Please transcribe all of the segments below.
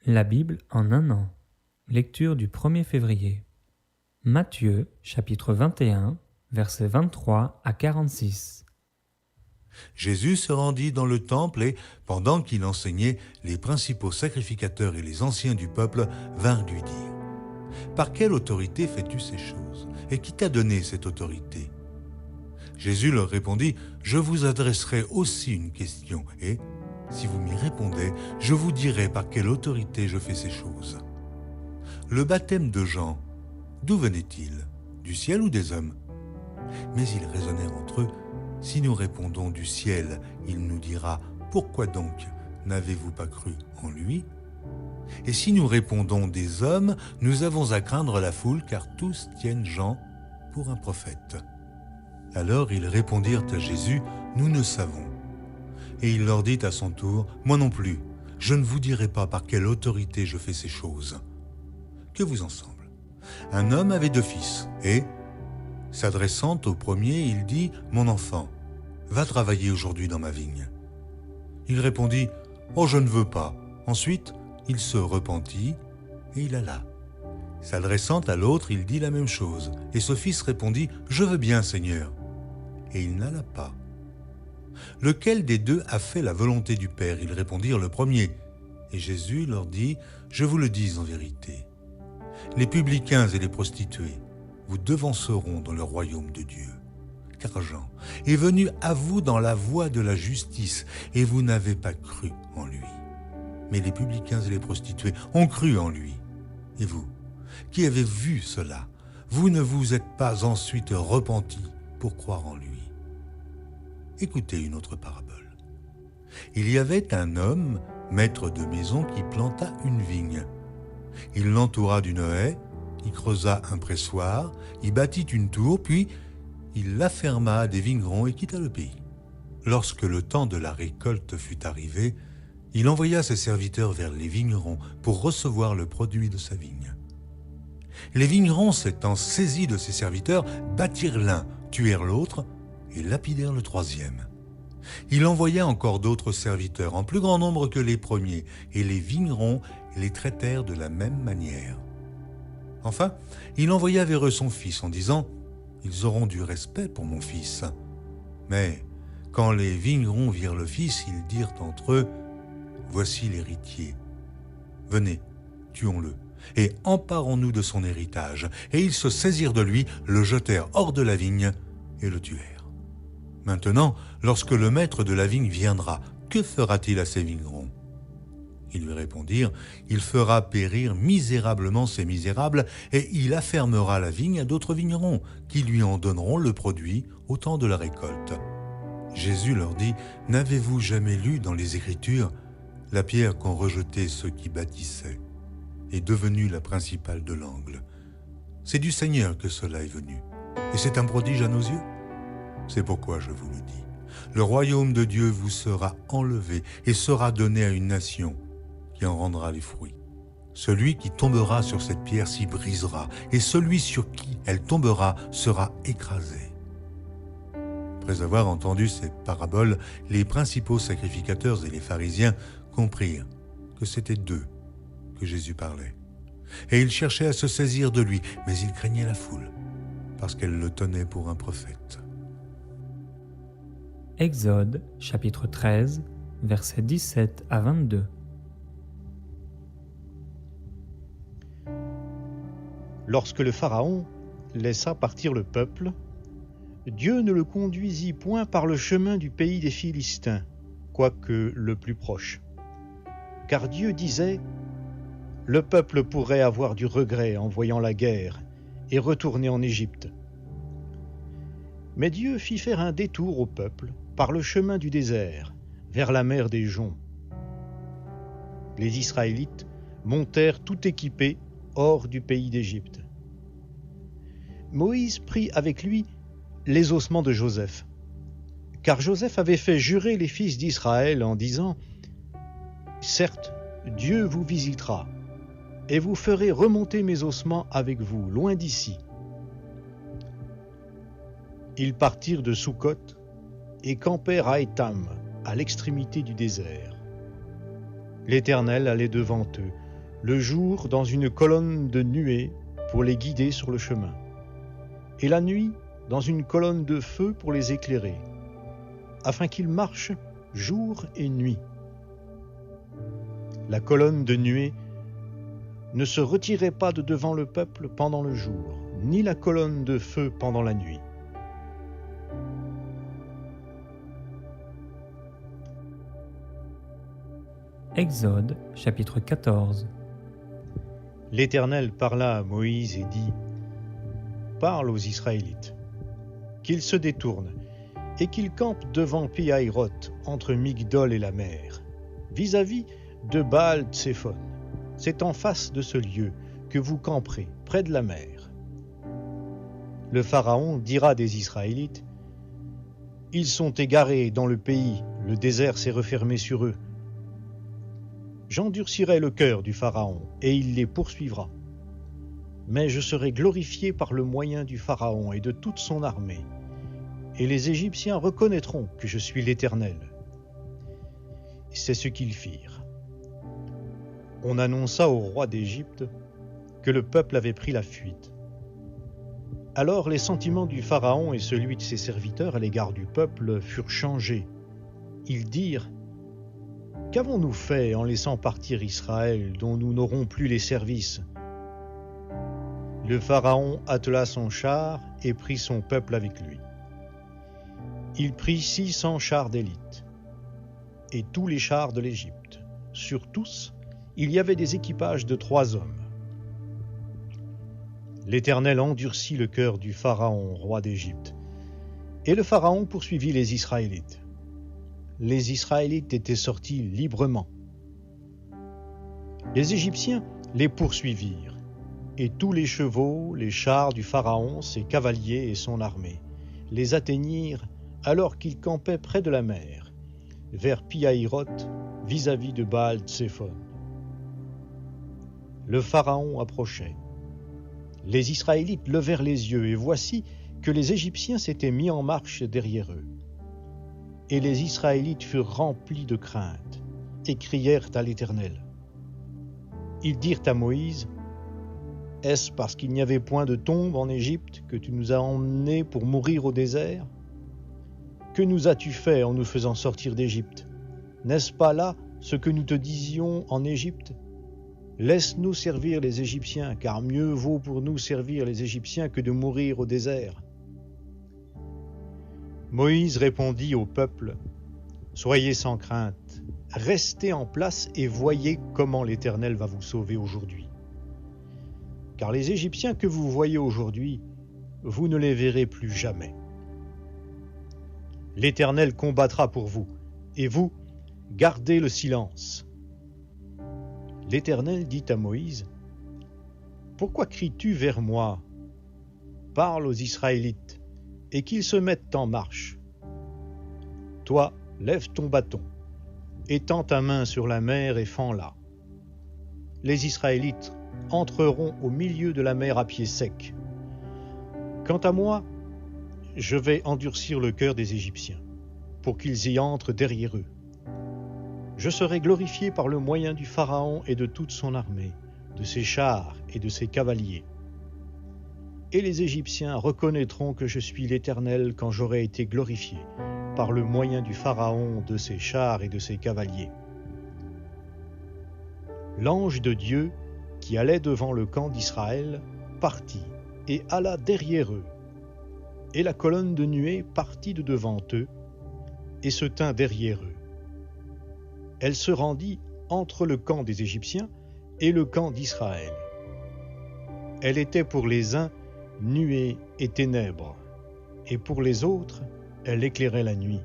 La Bible en un an. Lecture du 1er février. Matthieu, chapitre 21, versets 23 à 46. Jésus se rendit dans le temple et, pendant qu'il enseignait, les principaux sacrificateurs et les anciens du peuple vinrent lui dire : « Par quelle autorité fais-tu ces choses ? Et qui t'a donné cette autorité ?» Jésus leur répondit : « Je vous adresserai aussi une question, et, si vous m'y répondez, je vous dirai par quelle autorité je fais ces choses. Le baptême de Jean, d'où venait-il ? Du ciel ou des hommes ? » Mais ils raisonnèrent entre eux : « Si nous répondons du ciel, il nous dira : pourquoi donc n'avez-vous pas cru en lui ? Et si nous répondons des hommes, nous avons à craindre la foule, car tous tiennent Jean pour un prophète. » Alors ils répondirent à Jésus : « Nous ne savons. » Et il leur dit à son tour : « Moi non plus, je ne vous dirai pas par quelle autorité je fais ces choses. » Que vous en semble ? Un homme avait 2 fils, et, s'adressant au premier, il dit : « Mon enfant, va travailler aujourd'hui dans ma vigne. » Il répondit : « Oh, je ne veux pas. » Ensuite, il se repentit, et il alla. S'adressant à l'autre, il dit la même chose, et ce fils répondit : « Je veux bien, Seigneur. » Et il n'alla pas. Lequel des 2 a fait la volonté du Père ? Ils répondirent : le premier. Et Jésus leur dit : « Je vous le dis en vérité, les publicains et les prostituées vous devanceront dans le royaume de Dieu. Car Jean est venu à vous dans la voie de la justice, et vous n'avez pas cru en lui. Mais les publicains et les prostituées ont cru en lui. Et vous, qui avez vu cela, vous ne vous êtes pas ensuite repentis pour croire en lui. » Écoutez une autre parabole. Il y avait un homme, maître de maison, qui planta une vigne. Il l'entoura d'une haie, y creusa un pressoir, y bâtit une tour, puis il la ferma à des vignerons et quitta le pays. Lorsque le temps de la récolte fut arrivé, il envoya ses serviteurs vers les vignerons pour recevoir le produit de sa vigne. Les vignerons, s'étant saisis de ses serviteurs, battirent l'un, tuèrent l'autre et lapidèrent le troisième. Il envoya encore d'autres serviteurs, en plus grand nombre que les premiers, et les vignerons les traitèrent de la même manière. Enfin, il envoya vers eux son fils en disant : « Ils auront du respect pour mon fils. » Mais quand les vignerons virent le fils, ils dirent entre eux : « Voici l'héritier. Venez, tuons-le, et emparons-nous de son héritage. » Et ils se saisirent de lui, le jetèrent hors de la vigne et le tuèrent. Maintenant, lorsque le maître de la vigne viendra, que fera-t-il à ces vignerons ? Ils lui répondirent : « Il fera périr misérablement ces misérables, et il affermera la vigne à d'autres vignerons, qui lui en donneront le produit au temps de la récolte. » Jésus leur dit : « N'avez-vous jamais lu dans les Écritures : la pierre qu'ont rejetée ceux qui bâtissaient est devenue la principale de l'angle. C'est du Seigneur que cela est venu, et c'est un prodige à nos yeux. C'est pourquoi je vous le dis. Le royaume de Dieu vous sera enlevé et sera donné à une nation qui en rendra les fruits. Celui qui tombera sur cette pierre s'y brisera, et celui sur qui elle tombera sera écrasé. » Après avoir entendu ces paraboles, les principaux sacrificateurs et les pharisiens comprirent que c'était d'eux que Jésus parlait. Et ils cherchaient à se saisir de lui, mais ils craignaient la foule, parce qu'elle le tenait pour un prophète. Exode, chapitre 13, versets 17 à 22. Lorsque le Pharaon laissa partir le peuple, Dieu ne le conduisit point par le chemin du pays des Philistins, quoique le plus proche. Car Dieu disait : « Le peuple pourrait avoir du regret en voyant la guerre et retourner en Égypte. » Mais Dieu fit faire un détour au peuple par le chemin du désert, vers la mer des Joncs. Les Israélites montèrent tout équipés hors du pays d'Égypte. Moïse prit avec lui les ossements de Joseph, car Joseph avait fait jurer les fils d'Israël en disant : « Certes, Dieu vous visitera, et vous ferez remonter mes ossements avec vous, loin d'ici. » Ils partirent de Sukkot et campèrent à Étam, à l'extrémité du désert. L'Éternel allait devant eux, le jour dans une colonne de nuée pour les guider sur le chemin, et la nuit dans une colonne de feu pour les éclairer, afin qu'ils marchent jour et nuit. La colonne de nuée ne se retirait pas de devant le peuple pendant le jour, ni la colonne de feu pendant la nuit. Exode chapitre 14. L'Éternel parla à Moïse et dit : « Parle aux Israélites, qu'ils se détournent et qu'ils campent devant Pi-Hahiroth, entre Migdol et la mer, vis-à-vis de Baal-Tsephon. C'est en face de ce lieu que vous camperez, près de la mer. Le Pharaon dira des Israélites : Ils sont égarés dans le pays, le désert s'est refermé sur eux. J'endurcirai le cœur du Pharaon, et il les poursuivra. Mais je serai glorifié par le moyen du Pharaon et de toute son armée, et les Égyptiens reconnaîtront que je suis l'Éternel. » C'est ce qu'ils firent. On annonça au roi d'Égypte que le peuple avait pris la fuite. Alors les sentiments du Pharaon et celui de ses serviteurs à l'égard du peuple furent changés. Ils dirent : « Qu'avons-nous fait en laissant partir Israël, dont nous n'aurons plus les services ?» Le Pharaon attela son char et prit son peuple avec lui. Il prit 600 chars d'élite et tous les chars de l'Égypte. Sur tous, il y avait des équipages de 3 hommes. L'Éternel endurcit le cœur du Pharaon, roi d'Égypte, et le Pharaon poursuivit les Israélites. Les Israélites étaient sortis librement. Les Égyptiens les poursuivirent, et tous les chevaux, les chars du Pharaon, ses cavaliers et son armée, les atteignirent alors qu'ils campaient près de la mer, vers Pi-Hahiroth, vis-à-vis de Baal-Tsephon. Le Pharaon approchait. Les Israélites levèrent les yeux, et voici que les Égyptiens s'étaient mis en marche derrière eux. Et les Israélites furent remplis de crainte, et crièrent à l'Éternel. Ils dirent à Moïse : « Est-ce parce qu'il n'y avait point de tombe en Égypte que tu nous as emmenés pour mourir au désert ? Que nous as-tu fait en nous faisant sortir d'Égypte ? N'est-ce pas là ce que nous te disions en Égypte ? Laisse-nous servir les Égyptiens, car mieux vaut pour nous servir les Égyptiens que de mourir au désert. » Moïse répondit au peuple : « Soyez sans crainte, restez en place et voyez comment l'Éternel va vous sauver aujourd'hui. Car les Égyptiens que vous voyez aujourd'hui, vous ne les verrez plus jamais. L'Éternel combattra pour vous, et vous, gardez le silence. » L'Éternel dit à Moïse : « Pourquoi cries-tu vers moi ? Parle aux Israélites, et qu'ils se mettent en marche. Toi, lève ton bâton, étends ta main sur la mer et fends-la. Les Israélites entreront au milieu de la mer à pied sec. Quant à moi, je vais endurcir le cœur des Égyptiens, pour qu'ils y entrent derrière eux. Je serai glorifié par le moyen du Pharaon et de toute son armée, de ses chars et de ses cavaliers. Et les Égyptiens reconnaîtront que je suis l'Éternel quand j'aurai été glorifié par le moyen du Pharaon, de ses chars et de ses cavaliers. » L'ange de Dieu, qui allait devant le camp d'Israël, partit et alla derrière eux. Et la colonne de nuée partit de devant eux et se tint derrière eux. Elle se rendit entre le camp des Égyptiens et le camp d'Israël. Elle était pour les uns nuée et ténèbres, et pour les autres, elle éclairait la nuit.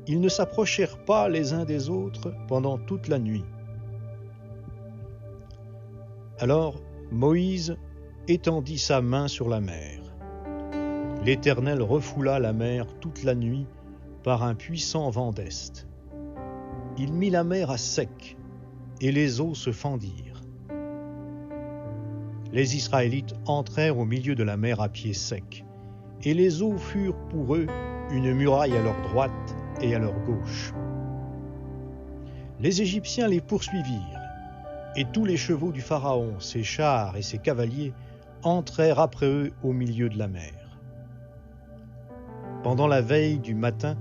Ils ne s'approchèrent pas les uns des autres pendant toute la nuit. Alors Moïse étendit sa main sur la mer. L'Éternel refoula la mer toute la nuit par un puissant vent d'est. Il mit la mer à sec, et les eaux se fendirent. Les Israélites entrèrent au milieu de la mer à pied sec, et les eaux furent pour eux une muraille à leur droite et à leur gauche. Les Égyptiens les poursuivirent, Et tous les chevaux du Pharaon, ses chars et ses cavaliers, entrèrent après eux au milieu de la mer. Pendant la veille du matin,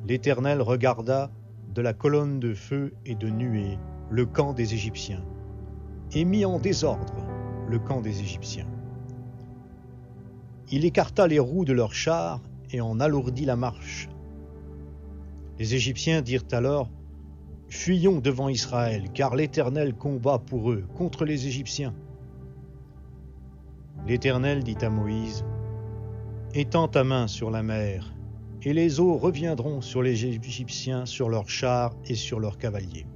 l'Éternel regarda de la colonne de feu et de nuée le camp des Égyptiens, et mit en désordre le camp des Égyptiens. Il écarta les roues de leurs chars et en alourdit la marche. Les Égyptiens dirent alors: « Fuyons devant Israël, car l'Éternel combat pour eux contre les Égyptiens. » L'Éternel dit à Moïse: « Étends ta main sur la mer, et les eaux reviendront sur les Égyptiens, sur leurs chars et sur leurs cavaliers. »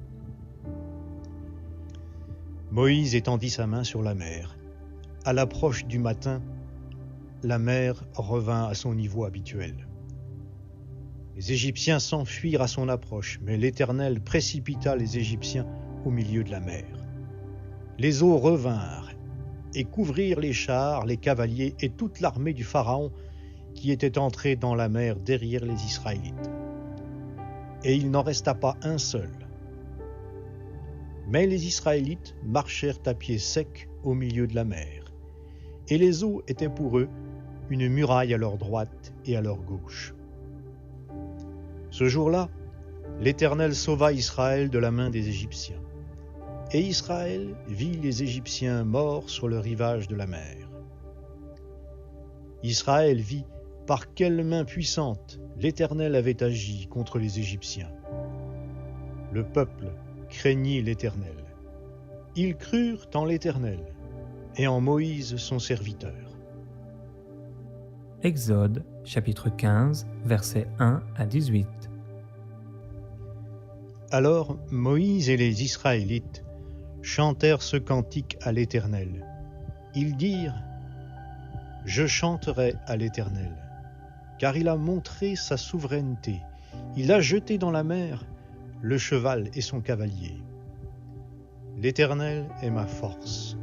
Moïse étendit sa main sur la mer. À l'approche du matin, la mer revint à son niveau habituel. Les Égyptiens s'enfuirent à son approche, mais l'Éternel précipita les Égyptiens au milieu de la mer. Les eaux revinrent et couvrirent les chars, les cavaliers et toute l'armée du Pharaon qui était entrée dans la mer derrière les Israélites. Et il n'en resta pas un seul. Mais les Israélites marchèrent à pied sec au milieu de la mer, et les eaux étaient pour eux une muraille à leur droite et à leur gauche. Ce jour-là, l'Éternel sauva Israël de la main des Égyptiens. Et Israël vit les Égyptiens morts sur le rivage de la mer. Israël vit par quelle main puissante l'Éternel avait agi contre les Égyptiens. Le peuple craignit l'Éternel. Ils crurent en l'Éternel et en Moïse son serviteur. Exode, chapitre 15, versets 1 à 18. Alors Moïse et les Israélites chantèrent ce cantique à l'Éternel. Ils dirent: « Je chanterai à l'Éternel, car il a montré sa souveraineté. Il a jeté dans la mer le cheval et son cavalier. L'Éternel est ma force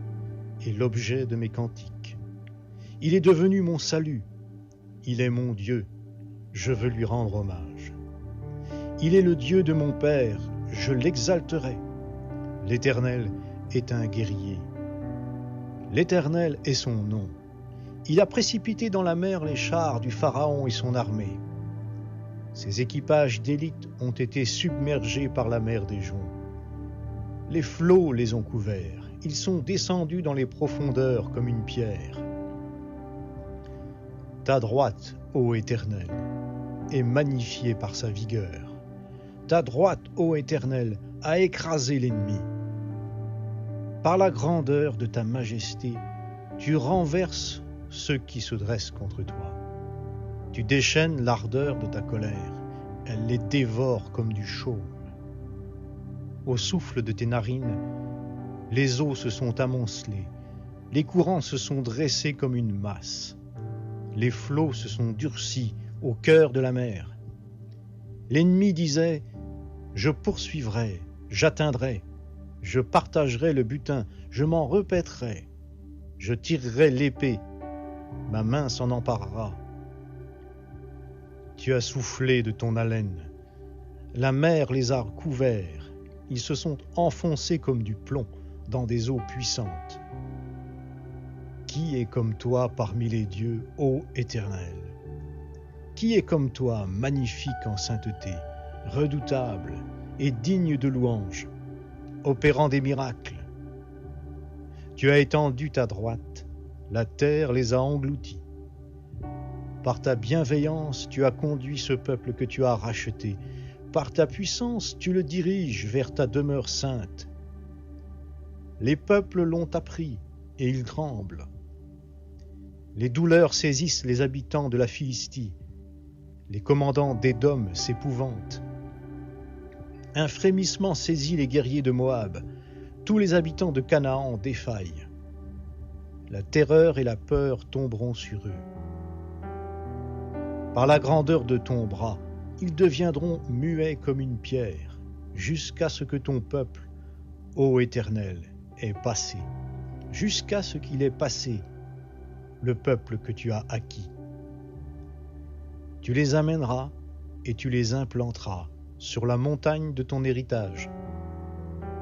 et l'objet de mes cantiques. Il est devenu mon salut. Il est mon Dieu. Je veux lui rendre hommage. Il est le Dieu de mon Père. Je l'exalterai. L'Éternel est un guerrier. L'Éternel est son nom. Il a précipité dans la mer les chars du Pharaon et son armée. Ses équipages d'élite ont été submergés par la mer des joncs. Les flots les ont couverts. Ils sont descendus dans les profondeurs comme une pierre. Ta droite, ô Éternel, est magnifiée par sa vigueur. Ta droite, ô Éternel, a écrasé l'ennemi. Par la grandeur de ta majesté, tu renverses ceux qui se dressent contre toi. Tu déchaînes l'ardeur de ta colère, elle les dévore comme du chaume. Au souffle de tes narines, les eaux se sont amoncelées, les courants se sont dressés comme une masse, les flots se sont durcis au cœur de la mer. L'ennemi disait: « Je poursuivrai, j'atteindrai, je partagerai le butin, je m'en repaîtrai, je tirerai l'épée, ma main s'en emparera. » Tu as soufflé de ton haleine, la mer les a couverts, ils se sont enfoncés comme du plomb dans des eaux puissantes. Qui est comme toi parmi les dieux, ô Éternel? Qui est comme toi, magnifique en sainteté, redoutable et digne de louange, opérant des miracles? Tu as étendu ta droite, la terre les a engloutis. Par ta bienveillance, tu as conduit ce peuple que tu as racheté. Par ta puissance, tu le diriges vers ta demeure sainte. Les peuples l'ont appris et ils tremblent. Les douleurs saisissent les habitants de la Philistie. Les commandants d'Édom s'épouvantent. Un frémissement saisit les guerriers de Moab. Tous les habitants de Canaan défaillent. La terreur et la peur tomberont sur eux. Par la grandeur de ton bras, ils deviendront muets comme une pierre, jusqu'à ce que ton peuple, ô Éternel, ait passé, jusqu'à ce qu'il ait passé, le peuple que tu as acquis. Tu les amèneras et tu les implanteras sur la montagne de ton héritage.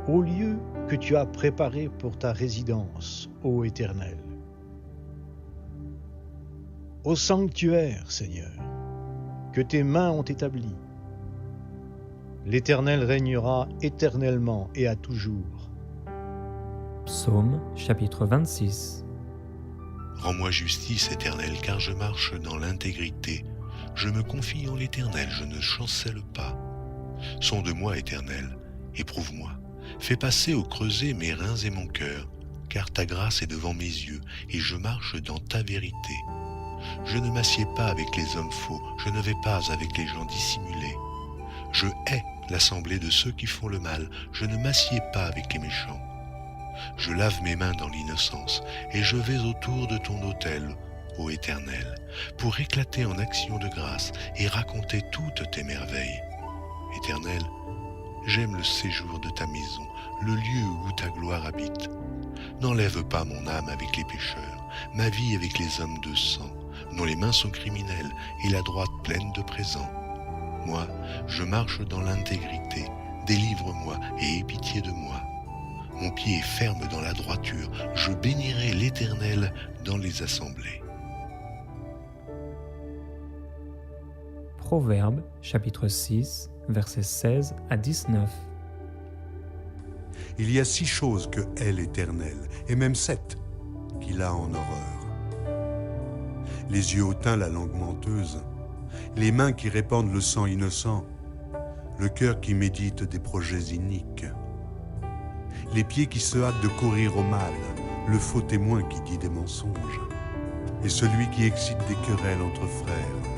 au lieu que tu as préparé pour ta résidence, ô Éternel. Au sanctuaire, Seigneur, que tes mains ont établi. L'Éternel régnera éternellement et à toujours. Psaume chapitre 26. Rends-moi justice, Éternel, car je marche dans l'intégrité. Je me confie en l'Éternel, je ne chancelle pas. Sonde-moi, Éternel, éprouve-moi. Fais passer au creuset mes reins et mon cœur, car ta grâce est devant mes yeux, et je marche dans ta vérité. Je ne m'assieds pas avec les hommes faux, je ne vais pas avec les gens dissimulés. Je hais l'assemblée de ceux qui font le mal, je ne m'assieds pas avec les méchants. Je lave mes mains dans l'innocence, et je vais autour de ton autel, ô Éternel, pour éclater en action de grâce et raconter toutes tes merveilles. Éternel, j'aime le séjour de ta maison, le lieu où ta gloire habite. N'enlève pas mon âme avec les pécheurs, ma vie avec les hommes de sang, dont les mains sont criminelles et la droite pleine de présents. Moi, je marche dans l'intégrité, délivre-moi et aie pitié de moi. Mon pied est ferme dans la droiture, je bénirai l'Éternel dans les assemblées. Proverbes chapitre 6, versets 16 à 19. Il y a 6 choses que hait l'Éternel, et même 7, qu'il a en horreur. Les yeux hautains, la langue menteuse, les mains qui répandent le sang innocent, le cœur qui médite des projets iniques, les pieds qui se hâtent de courir au mal, le faux témoin qui dit des mensonges, et celui qui excite des querelles entre frères.